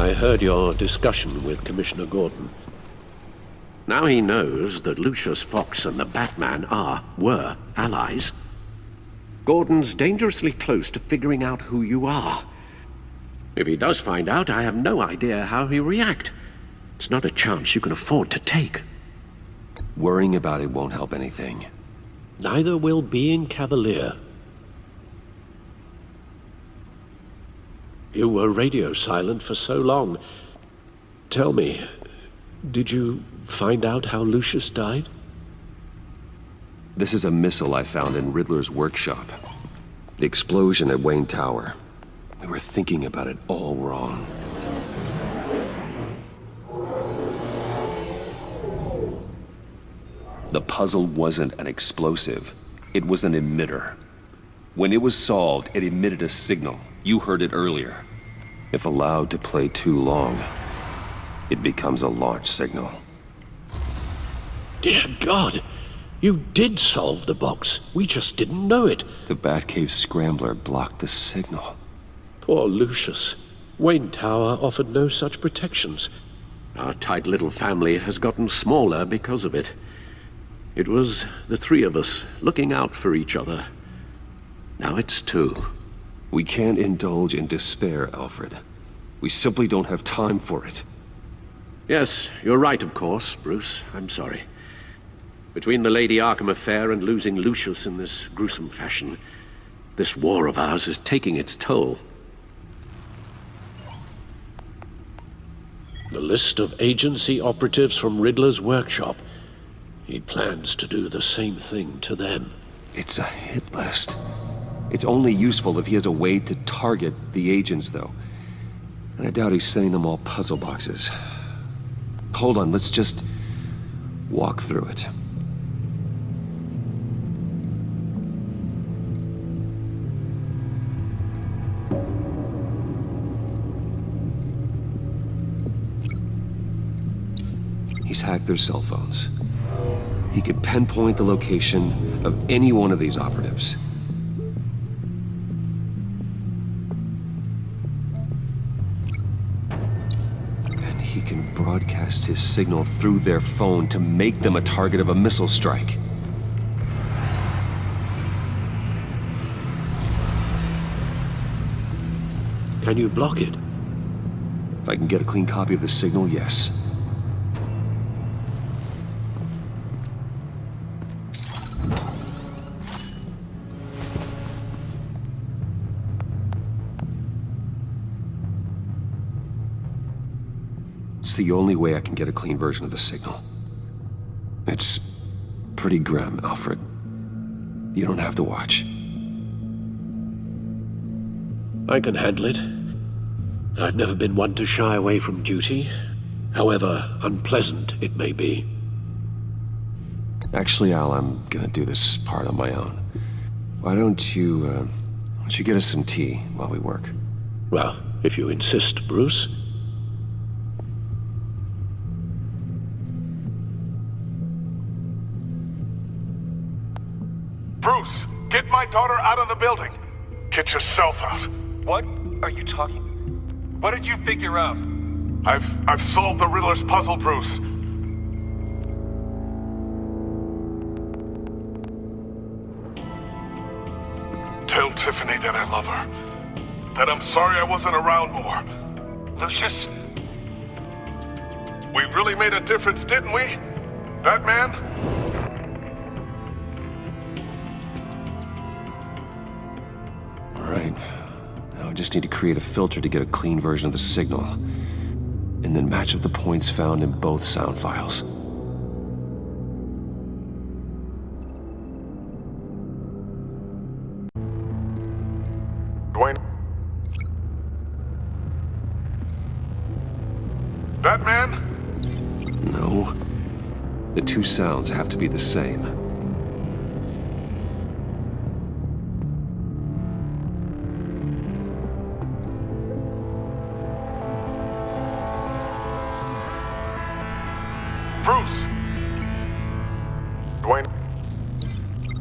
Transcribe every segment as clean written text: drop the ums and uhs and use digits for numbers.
I heard your discussion with Commissioner Gordon. Now he knows that Lucius Fox and the Batman were allies. Gordon's dangerously close to figuring out who you are. If he does find out, I have no idea how he'll react. It's not a chance you can afford to take. Worrying about it won't help anything. Neither will being cavalier. You were radio silent for so long. Tell me, did you find out how Lucius died? This is a missile I found in Riddler's workshop. The explosion at Wayne Tower. We were thinking about it all wrong. The puzzle wasn't an explosive. It was an emitter. When it was solved, it emitted a signal. You heard it earlier. If allowed to play too long, it becomes a launch signal. Dear God! You did solve the box. We just didn't know it. The Batcave scrambler blocked the signal. Poor Lucius. Wayne Tower offered no such protections. Our tight little family has gotten smaller because of it. It was the three of us looking out for each other. Now it's two. We can't indulge in despair, Alfred. We simply don't have time for it. Yes, you're right, of course, Bruce. I'm sorry. Between the Lady Arkham affair and losing Lucius in this gruesome fashion, this war of ours is taking its toll. The list of agency operatives from Riddler's workshop. He plans to do the same thing to them. It's a hit list. It's only useful if he has a way to target the agents, though. And I doubt he's sending them all puzzle boxes. Hold on, let's just walk through it. He's hacked their cell phones. He could pinpoint the location of any one of these operatives. And he can broadcast his signal through their phone to make them a target of a missile strike. Can you block it? If I can get a clean copy of the signal, yes. It's the only way I can get a clean version of the signal. It's pretty grim, Alfred. You don't have to watch. I can handle it. I've never been one to shy away from duty, however unpleasant it may be. Actually, Al, I'm gonna do this part on my own. Why don't you get us some tea while we work? Well, if you insist, Bruce. Bruce, get my daughter out of the building. Get yourself out. What are you talking? What did you figure out? I've solved the Riddler's puzzle, Bruce. Tell Tiffany that I love her. That I'm sorry I wasn't around more. Lucius? We really made a difference, didn't we? Batman? All right. Now I just need to create a filter to get a clean version of the signal. And then match up the points found in both sound files. Dwayne? Batman? No. The two sounds have to be the same. Bruce! Dwayne?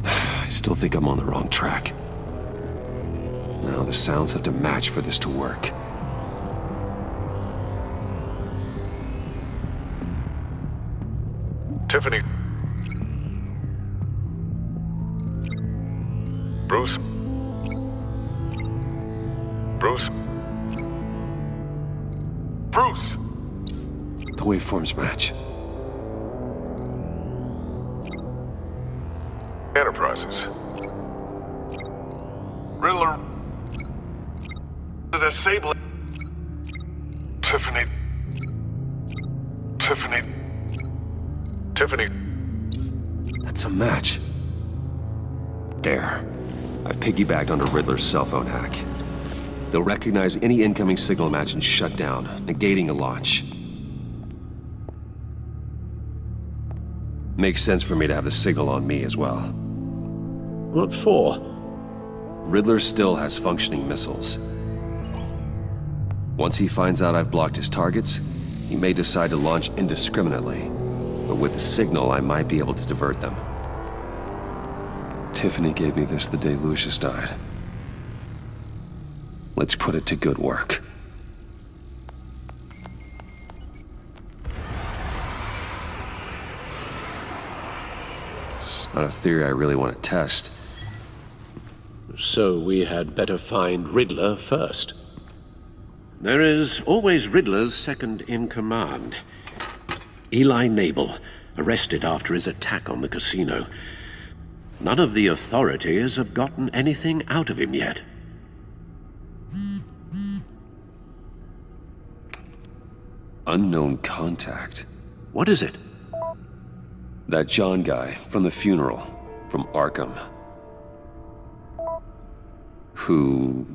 I still think I'm on the wrong track. Now the sounds have to match for this to work. Tiffany. Bruce. Bruce. Bruce! The waveforms match. Enterprises. Riddler. The Sable. Tiffany. Tiffany. Tiffany. That's a match. There. I've piggybacked onto Riddler's cell phone hack. They'll recognize any incoming signal match and shut down, negating a launch. Makes sense for me to have the signal on me as well. What for? Riddler still has functioning missiles. Once he finds out I've blocked his targets, he may decide to launch indiscriminately. But with the signal, I might be able to divert them. Tiffany gave me this the day Lucius died. Let's put it to good work. It's not a theory I really want to test. So we had better find Riddler first. There is always Riddler's second in command. Eli Nabel, arrested after his attack on the casino. None of the authorities have gotten anything out of him yet. Unknown contact. What is it? That John guy from the funeral, from Arkham. Who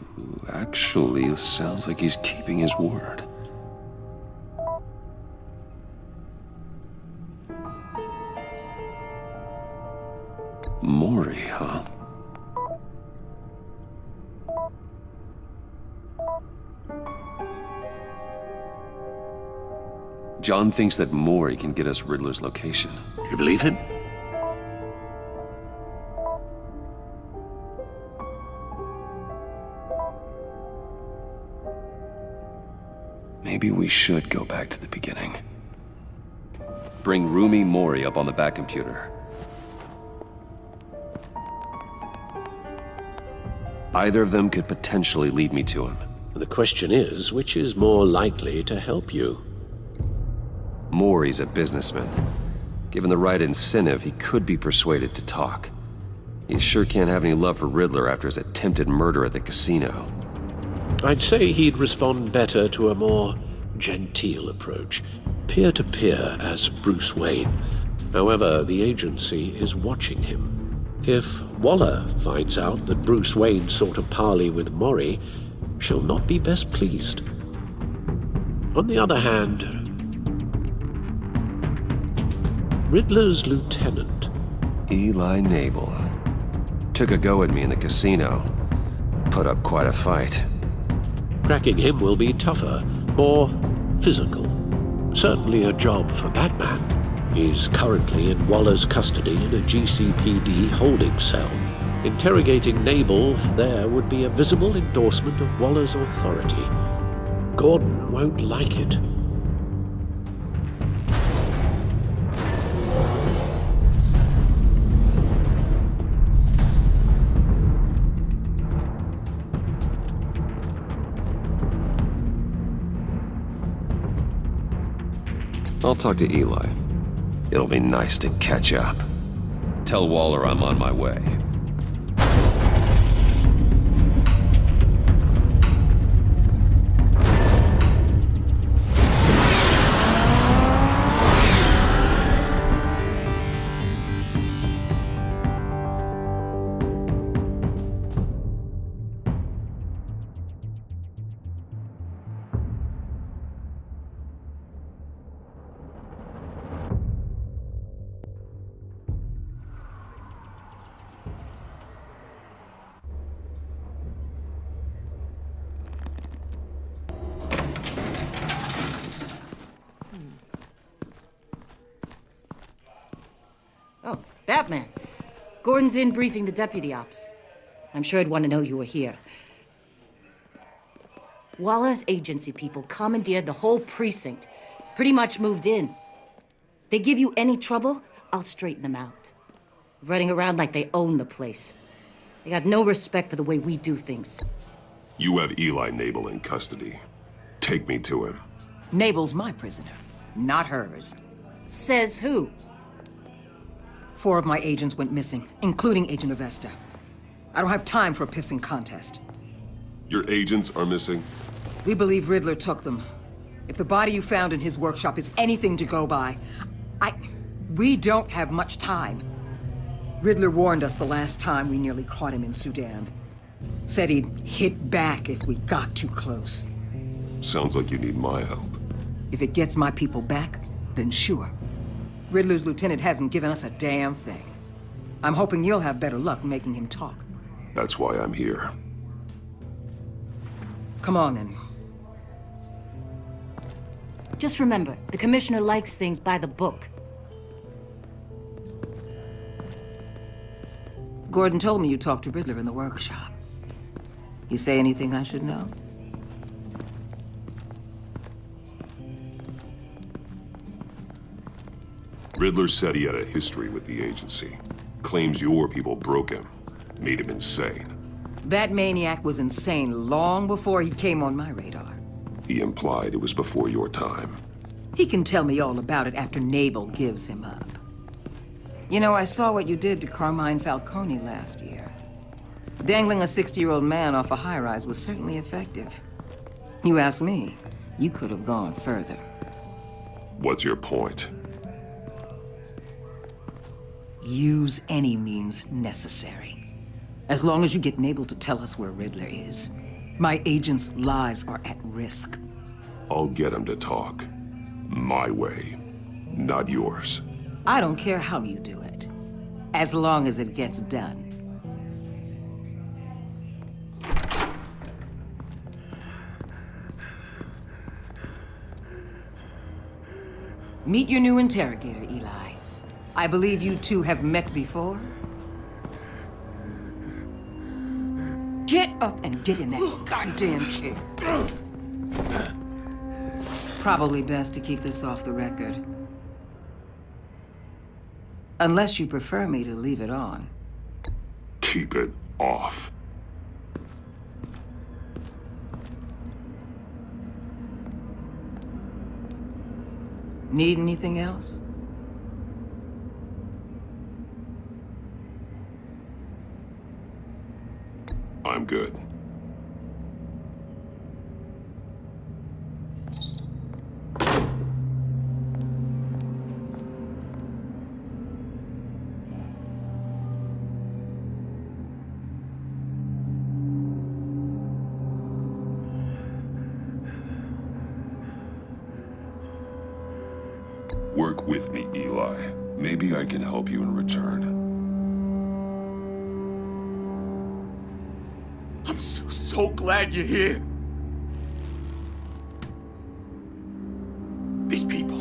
actually sounds like he's keeping his word. Maury, huh? John thinks that Maury can get us Riddler's location. You believe him? Maybe we should go back to the beginning. Bring Rumi Mori up on the back computer. Either of them could potentially lead me to him. The question is, which is more likely to help you? Mori's a businessman. Given the right incentive, he could be persuaded to talk. He sure can't have any love for Riddler after his attempted murder at the casino. I'd say he'd respond better to a more genteel approach, peer-to-peer as Bruce Wayne. However, the agency is watching him. If Waller finds out that Bruce Wayne sought a parley with Mori, she'll not be best pleased. On the other hand, Riddler's lieutenant, Eli Nabel, took a go at me in the casino. Put up quite a fight. cracking him will be tougher, more physical. Certainly a job for Batman. He's currently in Waller's custody in a GCPD holding cell. Interrogating Nabel there would be a visible endorsement of Waller's authority. Gordon won't like it. I'll talk to Eli. It'll be nice to catch up. Tell Waller I'm on my way. Oh, Batman. Gordon's in briefing the deputy ops. I'm sure I'd want to know you were here. Waller's agency people commandeered the whole precinct. Pretty much moved in. They give you any trouble, I'll straighten them out. Running around like they own the place. They got no respect for the way we do things. You have Eli Nabel in custody. Take me to him. Nabel's my prisoner, not hers. Says who? 4 of my agents went missing, including Agent Avesta. I don't have time for a pissing contest. Your agents are missing? We believe Riddler took them. If the body you found in his workshop is anything to go by, we don't have much time. Riddler warned us the last time we nearly caught him in Sudan. Said he'd hit back if we got too close. Sounds like you need my help. If it gets my people back, then sure. Riddler's lieutenant hasn't given us a damn thing. I'm hoping you'll have better luck making him talk. That's why I'm here. Come on, then. Just remember, the Commissioner likes things by the book. Gordon told me you talked to Riddler in the workshop. You say anything I should know? Riddler said he had a history with the agency. Claims your people broke him. Made him insane. That maniac was insane long before he came on my radar. He implied it was before your time. He can tell me all about it after Nabel gives him up. You know, I saw what you did to Carmine Falcone last year. Dangling a 60-year-old man off a high-rise was certainly effective. You ask me, you could have gone further. What's your point? Use any means necessary. As long as you get Nabel to tell us where Riddler is. My agents' lives are at risk. I'll get him to talk. My way, not yours. I don't care how you do it, as long as it gets done. Meet your new interrogator, Eli. I believe you two have met before? Get up and get in that goddamn chair. Probably best to keep this off the record. Unless you prefer me to leave it on. Keep it off. Need anything else? I'm good. Work with me, Eli. Maybe I can help you in return. I'm so glad you're here. These people,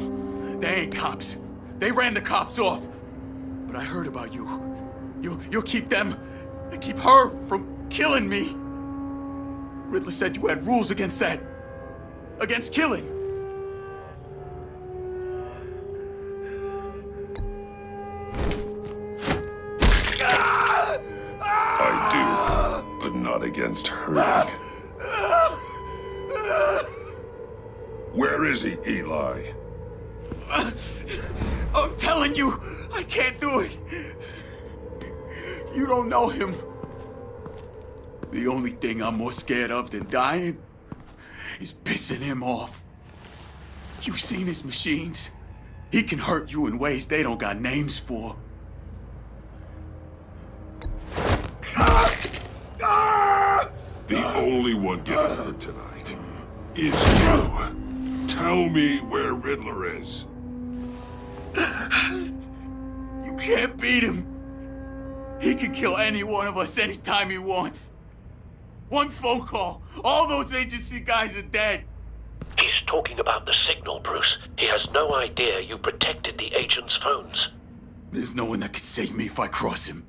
they ain't cops. They ran the cops off. But I heard about you. You'll keep them, keep her from killing me. Riddler said you had rules against that. Against killing. Not against hurting. Where is he, Eli? I'm telling you, I can't do it. You don't know him. The only thing I'm more scared of than dying is pissing him off. You've seen his machines. He can hurt you in ways they don't got names for. The only one getting hurt tonight is you. Tell me where Riddler is. You can't beat him. He can kill any one of us anytime he wants. One phone call, all those agency guys are dead. He's talking about the signal, Bruce. He has no idea you protected the agent's phones. There's no one that could save me if I cross him.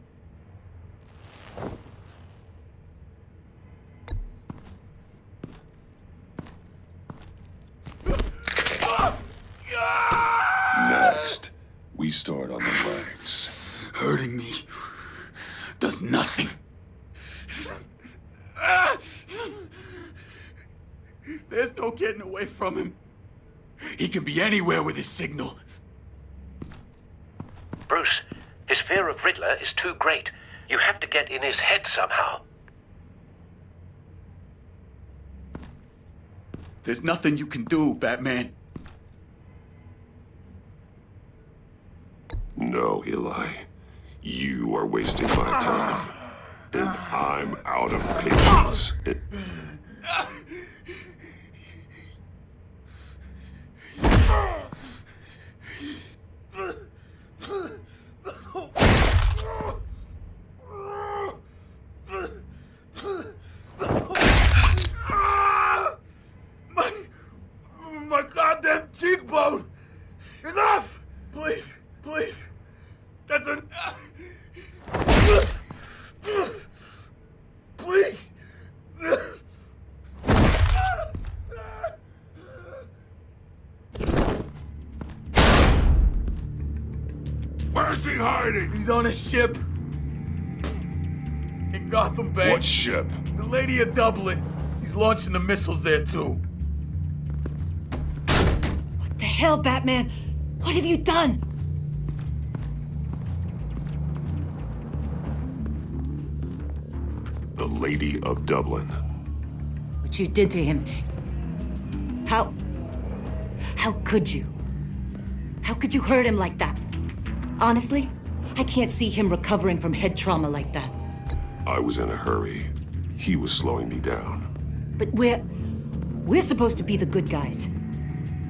Next. start on the legs. Hurting me does nothing. There's no getting away from him. He can be anywhere with his signal. Bruce, his fear of Riddler is too great. You have to get in his head somehow. There's nothing you can do, Batman. No, Eli. You are wasting my time. And I'm out of patience. My goddamn cheekbone! Enough! Please, please. That's an... Please! Where's he hiding? He's on a ship. In Gotham Bay. What ship? The Lady of Dublin. He's launching the missiles there, too. What the hell, Batman? What have you done? The Lady of Dublin. What you did to him. How could you? How could you hurt him like that? Honestly, I can't see him recovering from head trauma like that. I was in a hurry. He was slowing me down. But we're supposed to be the good guys.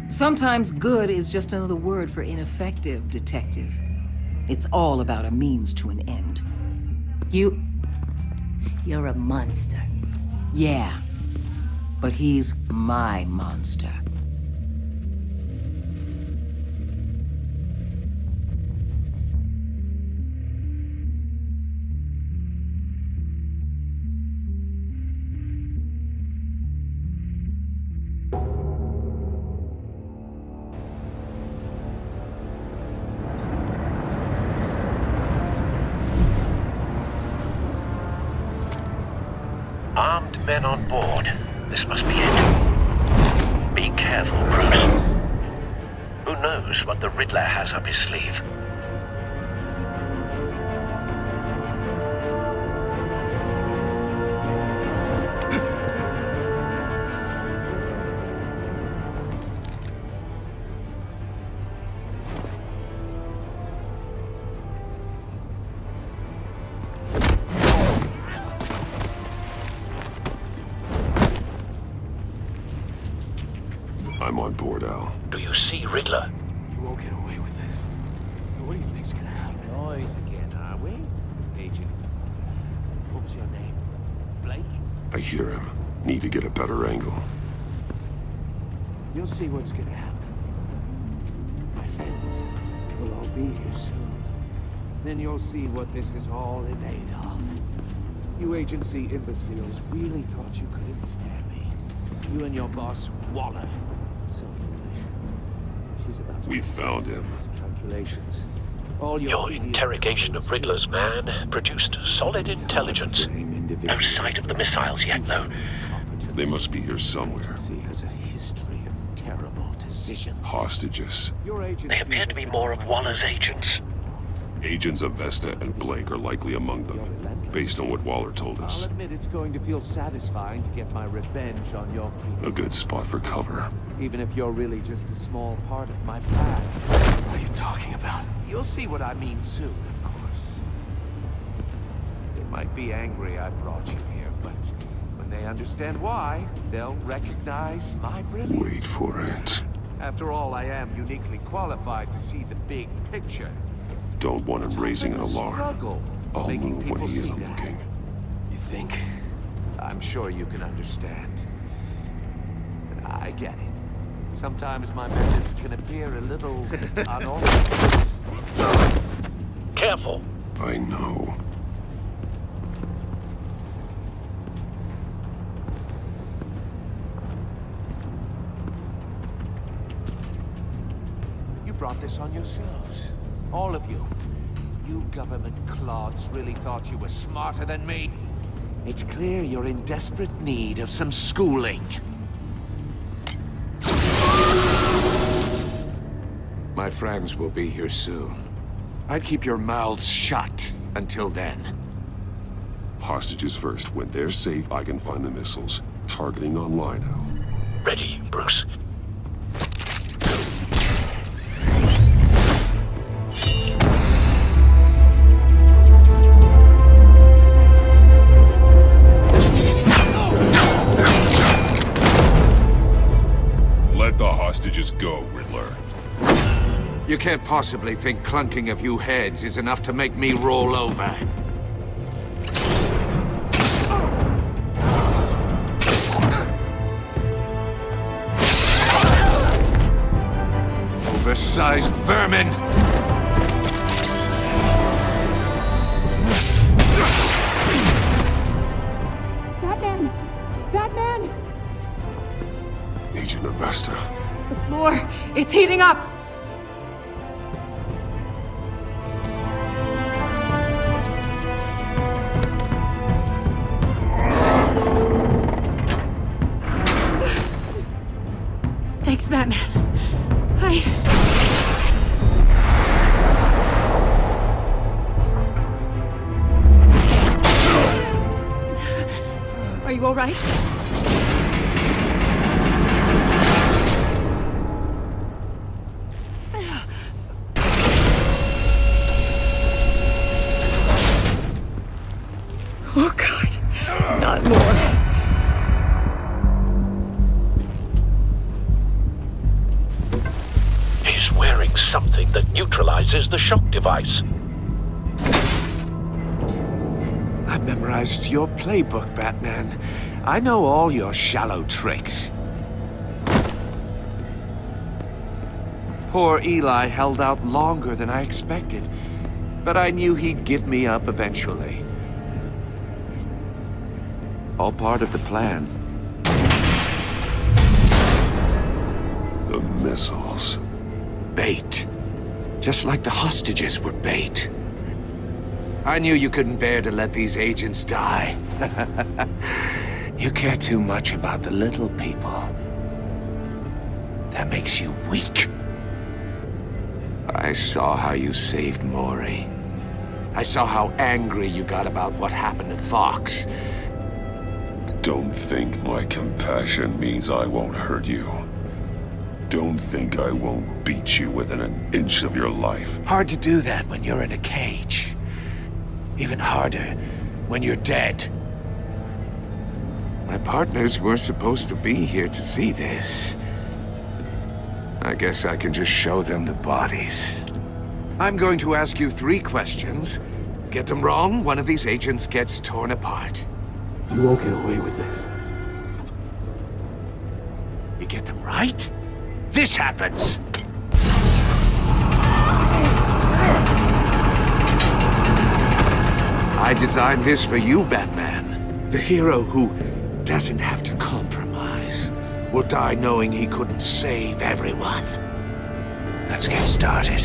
Sometimes good is just another word for ineffective, Detective. It's all about a means to an end. You're a monster. Yeah, but he's my monster. Armed men on board. This must be it. Be careful, Bruce. Who knows what the Riddler has up his sleeve? I'm on board, Al. Do you see Riddler? You won't get away with this. What do you think's gonna happen? Noise again, are we? Agent. What's your name? Blake? I hear him. Need to get a better angle. You'll see what's gonna happen. My friends will all be here soon. Then you'll see what this is all in aid of. You agency imbeciles really thought you could ensnare me. You and your boss, Waller. So foolish. She's about to We found him. calculations. All Your idiot interrogation of Riddler's man produced solid intelligence. No sight of the missiles yet, though. They must be here somewhere. Agency has a history of terrible decisions. Hostages. Your agency They appear to be more of Waller's agents. Agents of Vesta and Blake are likely among them, based on what Waller told I'll us. admit it's going to feel satisfying to get my revenge on your A good spot for cover. even if you're really just a small part of my plan. What are you talking about? You'll see what I mean soon, of course. They might be angry I brought you here, but when they understand why, they'll recognize my brilliance. Wait for it. After all, I am uniquely qualified to see the big picture. Don't want him raising an alarm. Struggle, I'll making move when people he see isn't that. looking. You think? I'm sure you can understand. I get it. Sometimes my methods can appear a little unorthodox. Careful. I know. You brought this on yourselves. All of you. You government clods really thought you were smarter than me. It's clear you're in desperate need of some schooling. My friends will be here soon. I'd keep your mouths shut until then. Hostages first. When they're safe, I can find the missiles. Targeting online now. Ready, Bruce. Let the hostages go, Riddler. You can't possibly think clunking a few heads is enough to make me roll over. Oversized vermin! Batman! Batman! Agent Avesta. The floor, it's heating up! Thanks, Batman. Are you all right? Oh, God. Not more. He's wearing something that neutralizes the shock device. I've memorized your playbook, Batman. I know all your shallow tricks. Poor Eli held out longer than I expected, but I knew he'd give me up eventually. All part of the plan. The missiles. Bait. Just like the hostages were bait. I knew you couldn't bear to let these agents die. You care too much about the little people. That makes you weak. I saw how you saved Maury. I saw how angry you got about what happened to Fox. Don't think my compassion means I won't hurt you. Don't think I won't beat you within an inch of your life. Hard to do that when you're in a cage. Even harder when you're dead. My partners were supposed to be here to see this. I guess I can just show them the bodies. I'm going to ask you 3 questions. Get them wrong, one of these agents gets torn apart. You won't get away with this. You get them right, this happens! I designed this for you, Batman. The hero who doesn't have to compromise will die knowing he couldn't save everyone. Let's get started.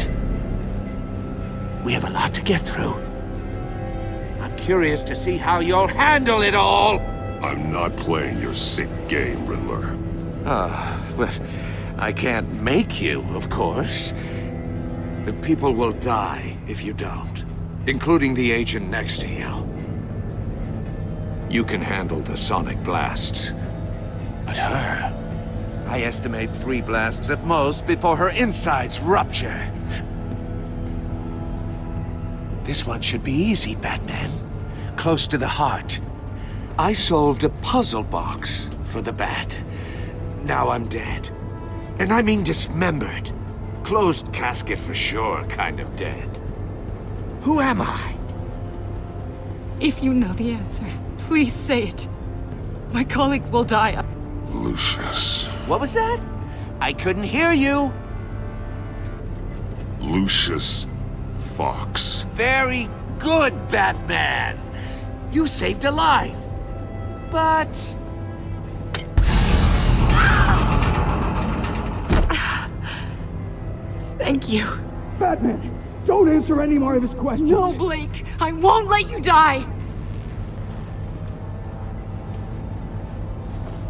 We have a lot to get through. I'm curious to see how you'll handle it all! I'm not playing your sick game, Riddler. Well, I can't make you, of course. But people will die if you don't, including the agent next to you. You can handle the sonic blasts. But her, I estimate 3 blasts at most before her insides rupture. This one should be easy, Batman. Close to the heart. I solved a puzzle box for the Bat. Now I'm dead. And I mean dismembered. Closed casket for sure, kind of dead. Who am I? If you know the answer, please say it. My colleagues will die. Lucius. What was that? I couldn't hear you. Lucius Fox. Very good, Batman. You saved a life. But... Thank you. Batman, Don't answer any more of his questions. No, Blake! I won't let you die!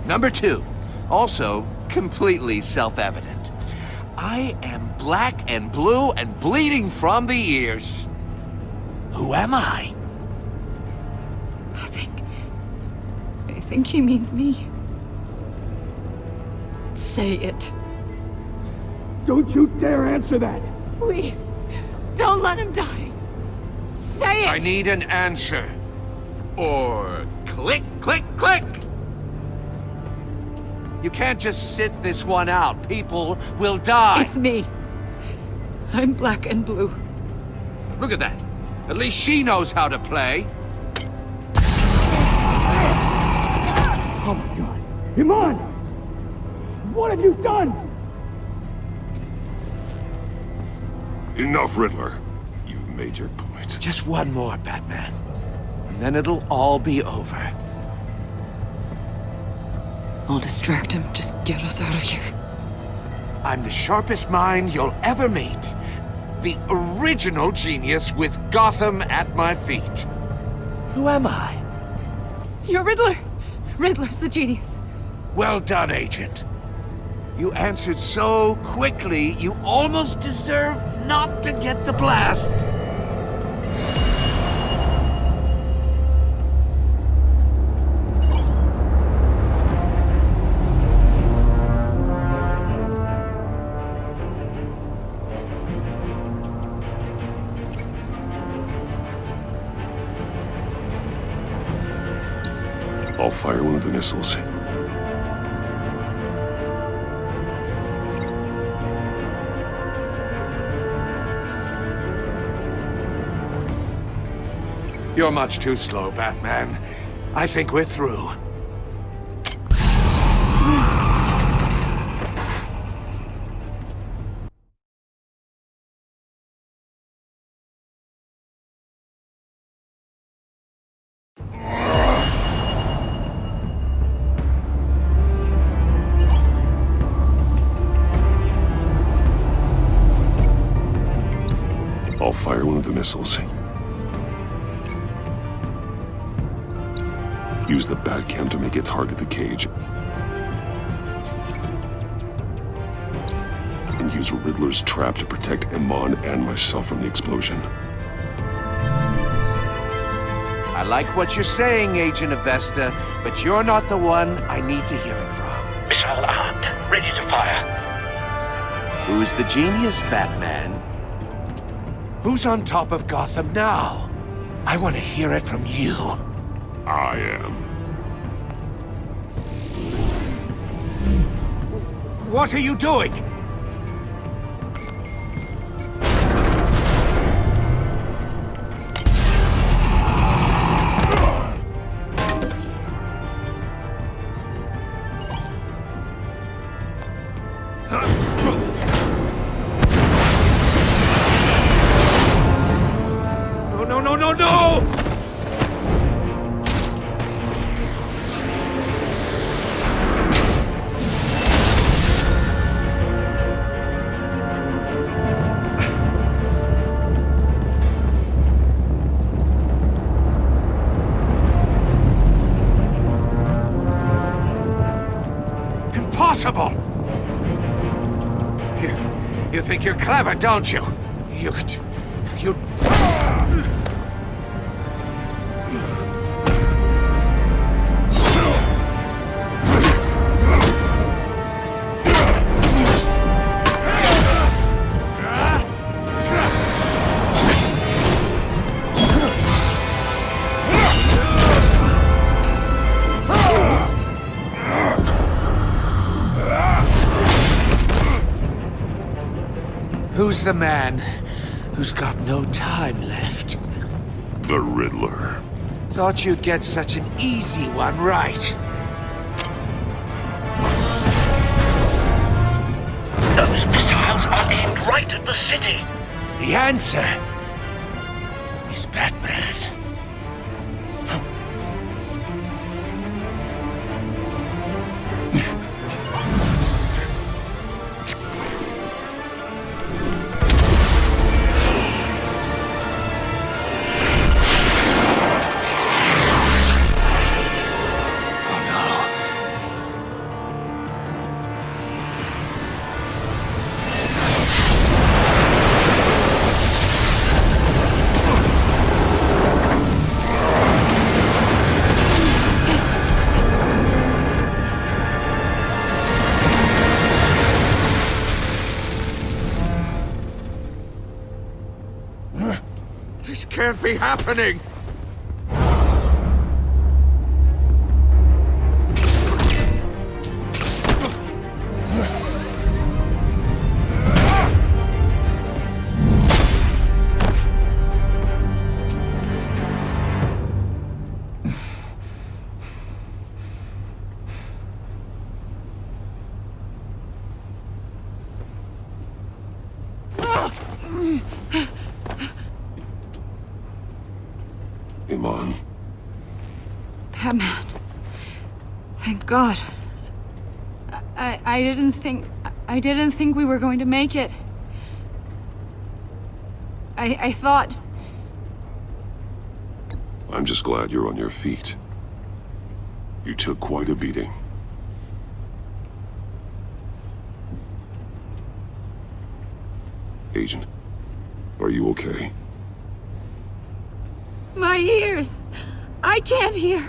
Number 2, also completely self-evident. I am black and blue and bleeding from the ears. Who am I? I think he means me. Say it. Don't you dare answer that! Please, don't let him die. Say it! I need an answer. Or click, click, click! You can't just sit this one out. People will die. It's me. I'm black and blue. Look at that. At least she knows how to play. Oh my god. Iman! What have you done? Enough, Riddler. You've made your point. Just one more, Batman. And then it'll all be over. I'll distract him. Just get us out of here. I'm the sharpest mind you'll ever meet. The original genius with Gotham at my feet. Who am I? You're Riddler. Riddler's the genius. Well done, Agent. You answered so quickly, you almost deserve not to get the blast. I'll fire one of the missiles. You're much too slow, Batman. I think we're through. I'll fire one of the missiles. Use the Batcam to make it target the cage. And use Riddler's trap to protect Iman and myself from the explosion. I like what you're saying, Agent Avesta, but you're not the one I need to hear it from. Missile armed, ready to fire. Who's the genius, Batman? Who's on top of Gotham now? I want to hear it from you. I am. What are you doing? No! Impossible! You think you're clever, don't you? You... Who's the man who's got no time left? The Riddler. Thought you'd get such an easy one right. Those missiles are aimed right at the city. The answer is Batman. can't be happening! Iman. Batman. Thank God. I didn't think we were going to make it. I thought... I'm just glad you're on your feet. You took quite a beating. Agent, are you okay? My ears! I can't hear!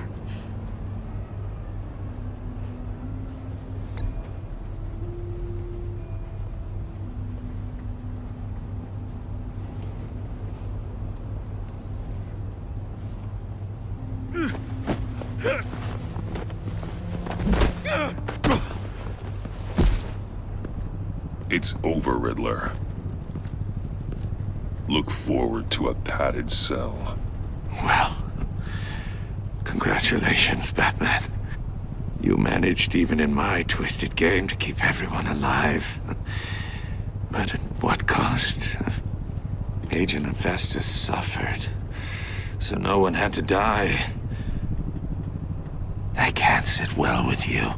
It's over, Riddler. Look forward to a padded cell. Well, congratulations, Batman. You managed, even in my twisted game, to keep everyone alive. But at what cost? Agent Hephaestus suffered, so no one had to die. That can't sit well with you.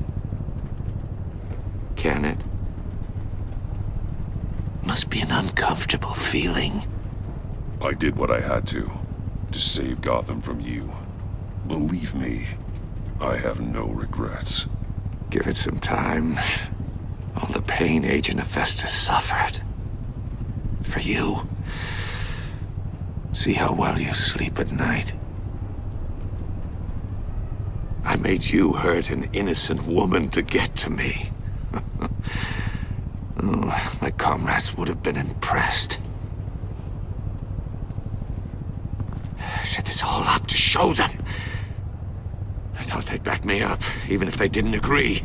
Can it? Must be an uncomfortable feeling. I did what I had to save Gotham from you. Believe me, I have no regrets. Give it some time. All the pain Agent Hephaestus suffered. For you. See how well you sleep at night. I made you hurt an innocent woman to get to me. Oh, my comrades would have been impressed. I set this all up to show them. I thought they'd back me up, even if they didn't agree.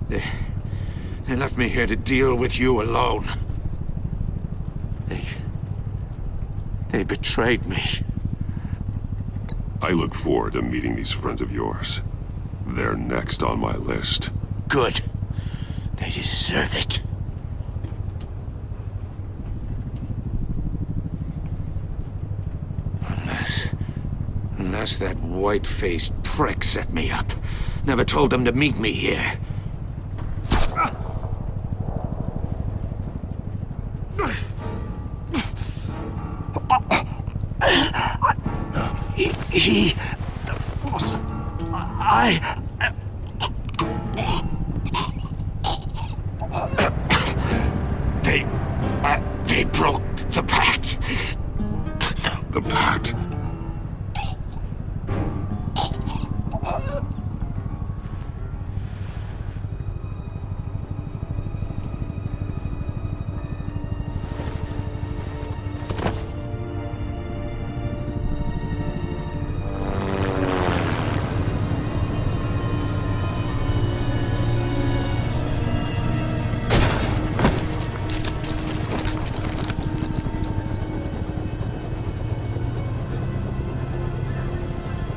They left me here to deal with you alone. They betrayed me. I look forward to meeting these friends of yours. They're next on my list. Good. They deserve it. Unless that white-faced prick set me up. Never told them to meet me here. They broke the pact. The pact?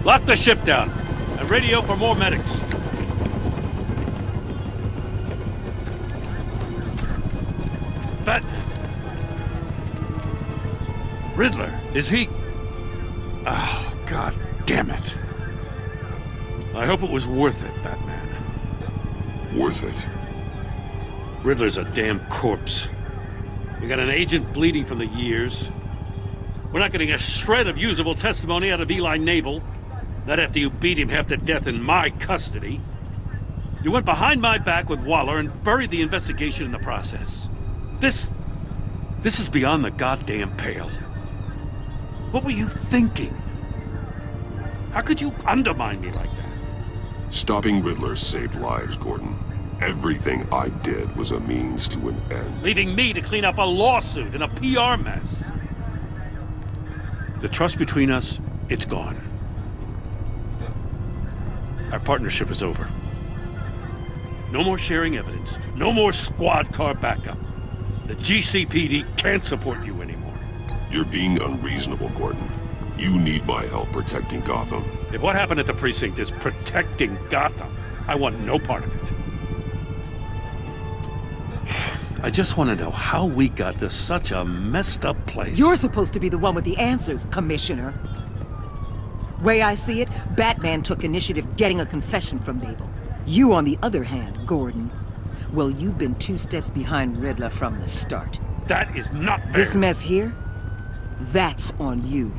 Lock the ship down and radio for more medics. Riddler, is he... Oh, God damn it. I hope it was worth it, Batman. Worth it? Riddler's a damn corpse. We got an agent bleeding from the years. We're not getting a shred of usable testimony out of Eli Nabel. Not after you beat him half to death in my custody. You went behind my back with Waller and buried the investigation in the process. This is beyond the goddamn pale. What were you thinking? How could you undermine me like that? Stopping Riddler saved lives, Gordon. Everything I did was a means to an end. Leaving me to clean up a lawsuit and a PR mess. The trust between us, it's gone. Our partnership is over. No more sharing evidence. No more squad car backup. The GCPD can't support you anymore. You're being unreasonable, Gordon. You need my help protecting Gotham. If what happened at the precinct is protecting Gotham, I want no part of it. I just want to know how we got to such a messed up place. You're supposed to be the one with the answers, Commissioner. Way I see it, Batman took initiative getting a confession from Mabel. You, on the other hand, Gordon, well, you've been 2 steps behind Riddler from the start. That is not fair. This mess here, that's on you.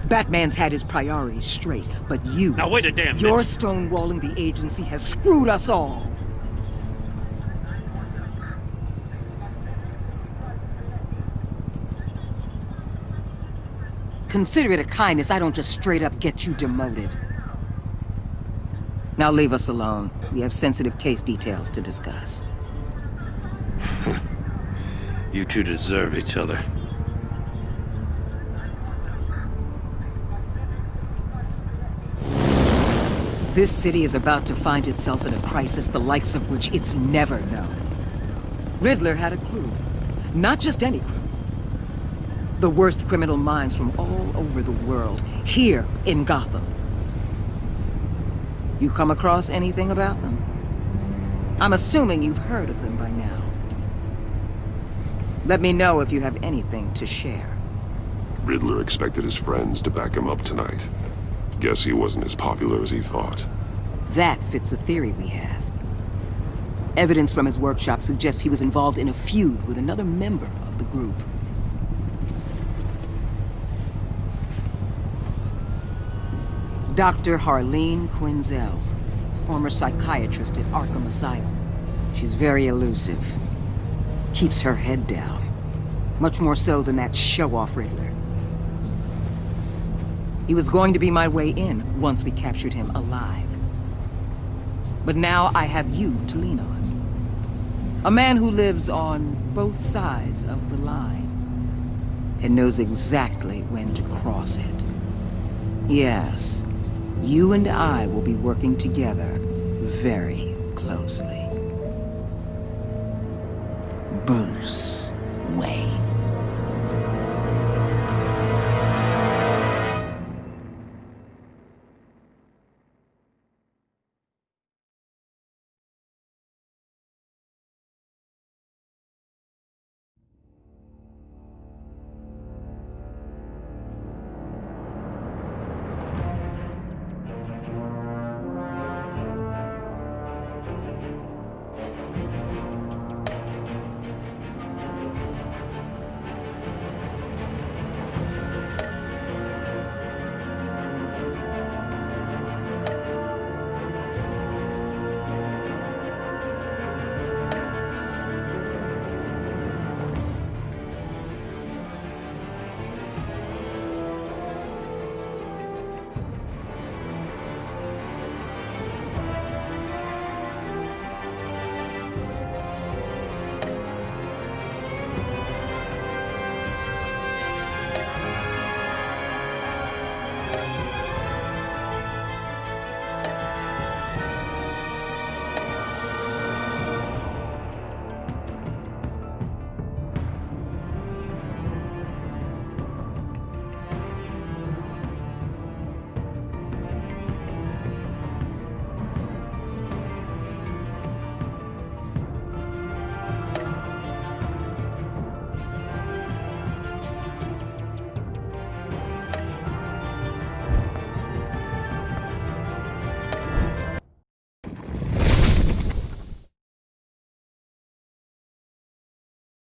Batman's had his priorities straight, but you... Now wait a damn minute. Your stonewalling the agency has screwed us all. Consider it a kindness I don't just straight up get you demoted. Now leave us alone. We have sensitive case details to discuss. You two deserve each other. This city is about to find itself in a crisis the likes of which it's never known. Riddler had a crew. Not just any crew. The worst criminal minds from all over the world, here in Gotham. You come across anything about them? I'm assuming you've heard of them by now. Let me know if you have anything to share. Riddler expected his friends to back him up tonight. Guess he wasn't as popular as he thought. That fits a theory we have. Evidence from his workshop suggests he was involved in a feud with another member of the group. Dr. Harleen Quinzel, former psychiatrist at Arkham Asylum. She's very elusive. Keeps her head down. Much more so than that show-off Riddler. He was going to be my way in once we captured him alive. But now I have you to lean on. A man who lives on both sides of the line and knows exactly when to cross it. Yes. You and I will be working together very closely. Bruce Wayne.